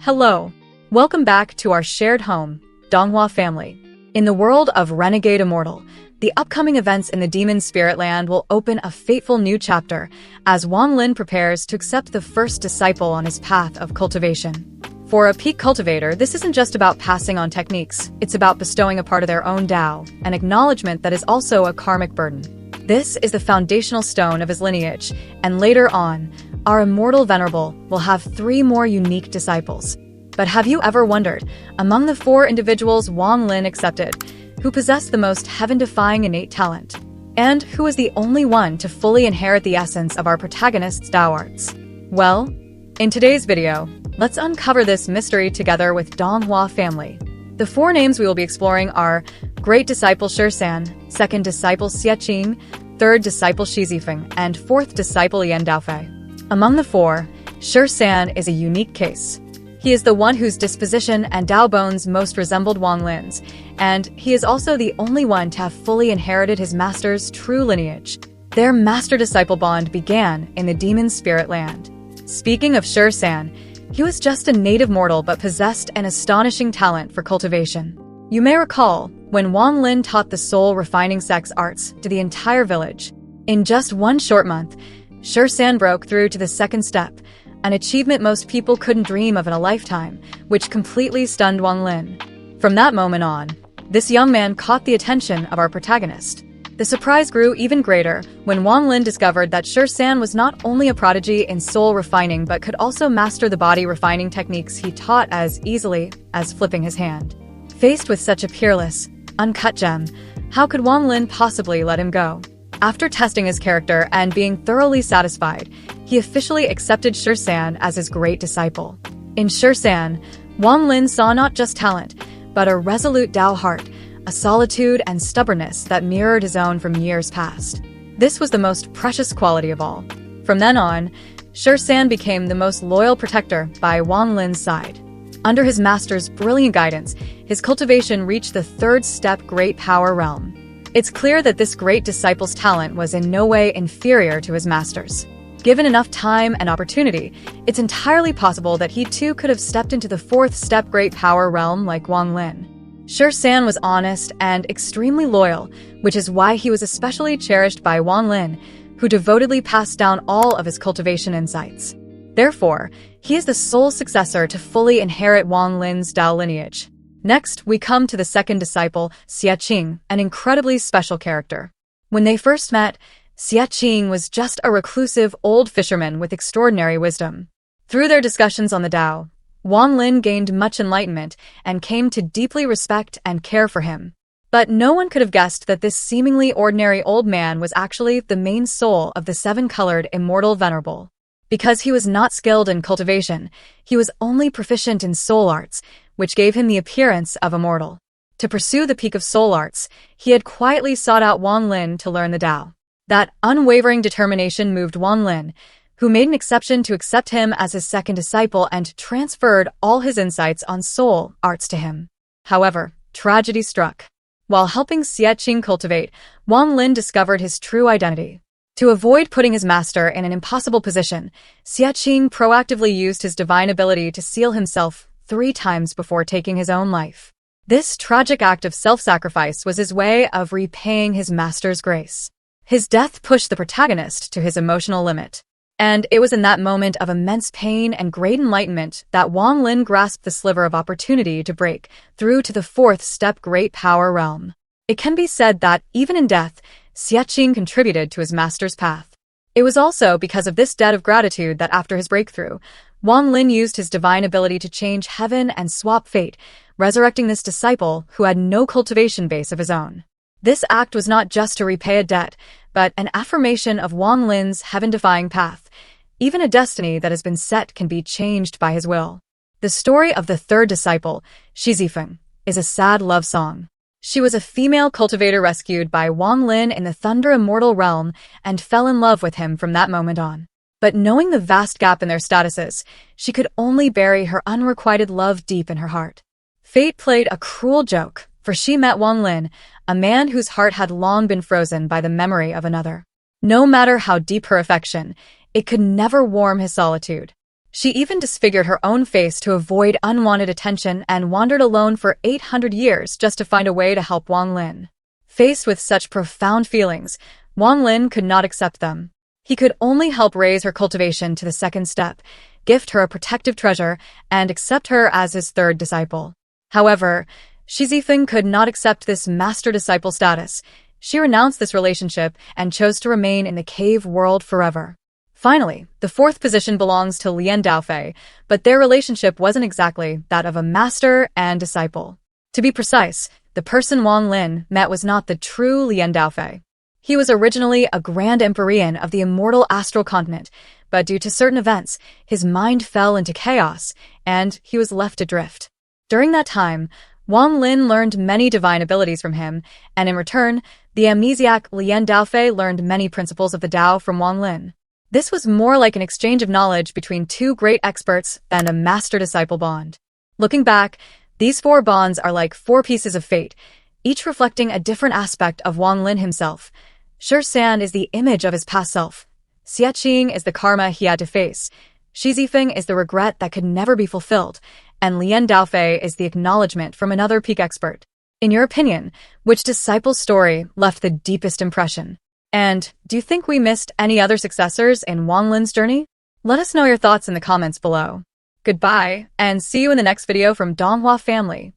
Hello. Welcome back to our shared home, Donghua family. In the world of Renegade Immortal, the upcoming events in the Demon Spirit Land will open a fateful new chapter as Wang Lin prepares to accept the first disciple on his path of cultivation. For a peak cultivator, this isn't just about passing on techniques, it's about bestowing a part of their own Tao, an acknowledgement that is also a karmic burden. This is the foundational stone of his lineage, and later on, our immortal venerable will have 3 more unique disciples. But have you ever wondered, among the 4 individuals Wang Lin accepted, who possessed the most heaven-defying innate talent? And who is the only one to fully inherit the essence of our protagonist's Tao arts? Well, in today's video, let's uncover this mystery together with Donghua family. The 4 names we will be exploring are Great Disciple Shisan, 2nd Disciple Xiaqing, 3rd Disciple Shizifeng, and 4th Disciple Yan Daofei. Among the 4, Shisan is a unique case. He is the one whose disposition and Tao bones most resembled Wang Lin's, and he is also the only one to have fully inherited his master's true lineage. Their master-disciple bond began in the Demon Spirit Land. Speaking of Shisan, he was just a native mortal but possessed an astonishing talent for cultivation. You may recall when Wang Lin taught the soul-refining sex arts to the entire village. In just 1 short month, Shisan broke through to the 2nd step, an achievement most people couldn't dream of in a lifetime, which completely stunned Wang Lin. From that moment on, this young man caught the attention of our protagonist. The surprise grew even greater when Wang Lin discovered that Shisan was not only a prodigy in soul refining but could also master the body refining techniques he taught as easily as flipping his hand. Faced with such a peerless, uncut gem, how could Wang Lin possibly let him go? After testing his character and being thoroughly satisfied, he officially accepted Shisan as his great disciple. In Shisan, Wang Lin saw not just talent, but a resolute Tao heart, a solitude and stubbornness that mirrored his own from years past. This was the most precious quality of all. From then on, Shisan became the most loyal protector by Wang Lin's side. Under his master's brilliant guidance, his cultivation reached the 3rd step Great Power realm. It's clear that this great disciple's talent was in no way inferior to his master's. Given enough time and opportunity, it's entirely possible that he too could have stepped into the 4th step Great Power realm like Wang Lin. Shisan was honest and extremely loyal, which is why he was especially cherished by Wang Lin, who devotedly passed down all of his cultivation insights. Therefore, he is the sole successor to fully inherit Wang Lin's Tao lineage. Next, we come to the 2nd disciple, Xiaqing, an incredibly special character. When they first met, Xiaqing was just a reclusive old fisherman with extraordinary wisdom. Through their discussions on the Tao, Wang Lin gained much enlightenment and came to deeply respect and care for him. But no one could have guessed that this seemingly ordinary old man was actually the main soul of the 7-colored immortal venerable. Because he was not skilled in cultivation, he was only proficient in soul arts, which gave him the appearance of a mortal. To pursue the peak of soul arts, he had quietly sought out Wang Lin to learn the Tao. That unwavering determination moved Wang Lin, who made an exception to accept him as his 2nd disciple and transferred all his insights on soul arts to him. However, tragedy struck. While helping Xiaqing cultivate, Wang Lin discovered his true identity. To avoid putting his master in an impossible position, Xiaqing proactively used his divine ability to seal himself 3 times before taking his own life. This tragic act of self-sacrifice was his way of repaying his master's grace. His death pushed the protagonist to his emotional limit. And it was in that moment of immense pain and great enlightenment that Wang Lin grasped the sliver of opportunity to break through to the 4th step Great Power realm. It can be said that, even in death, Xiaqing contributed to his master's path. It was also because of this debt of gratitude that after his breakthrough, Wang Lin used his divine ability to change heaven and swap fate, resurrecting this disciple who had no cultivation base of his own. This act was not just to repay a debt, but an affirmation of Wang Lin's heaven-defying path. Even a destiny that has been set can be changed by his will. The story of the 3rd disciple, Shizifeng, is a sad love song. She was a female cultivator rescued by Wang Lin in the Thunder Immortal realm and fell in love with him from that moment on. But knowing the vast gap in their statuses, she could only bury her unrequited love deep in her heart. Fate played a cruel joke, for she met Wang Lin, a man whose heart had long been frozen by the memory of another. No matter how deep her affection, it could never warm his solitude. She even disfigured her own face to avoid unwanted attention and wandered alone for 800 years just to find a way to help Wang Lin. Faced with such profound feelings, Wang Lin could not accept them. He could only help raise her cultivation to the second step, gift her a protective treasure, and accept her as his third disciple. However, Shi Zifeng could not accept this master-disciple status. She renounced this relationship and chose to remain in the cave world forever. Finally, the fourth position belongs to Lian Daofei, but their relationship wasn't exactly that of a master and disciple. To be precise, the person Wang Lin met was not the true Lian Daofei. He was originally a Grand Empyrean of the immortal astral continent, but due to certain events, his mind fell into chaos, and he was left adrift. During that time, Wang Lin learned many divine abilities from him, and in return, the amnesiac Lian Daofei learned many principles of the Tao from Wang Lin. This was more like an exchange of knowledge between two great experts than a master-disciple bond. Looking back, these four bonds are like four pieces of fate, each reflecting a different aspect of Wang Lin himself. San is the image of his past self. Xiaqing is the karma he had to face. Shi Zifeng is the regret that could never be fulfilled, and Lian Daofei is the acknowledgement from another peak expert. In your opinion, which disciple's story left the deepest impression? And do you think we missed any other successors in Wang Lin's journey? Let us know your thoughts in the comments below. Goodbye, and see you in the next video from Donghua family.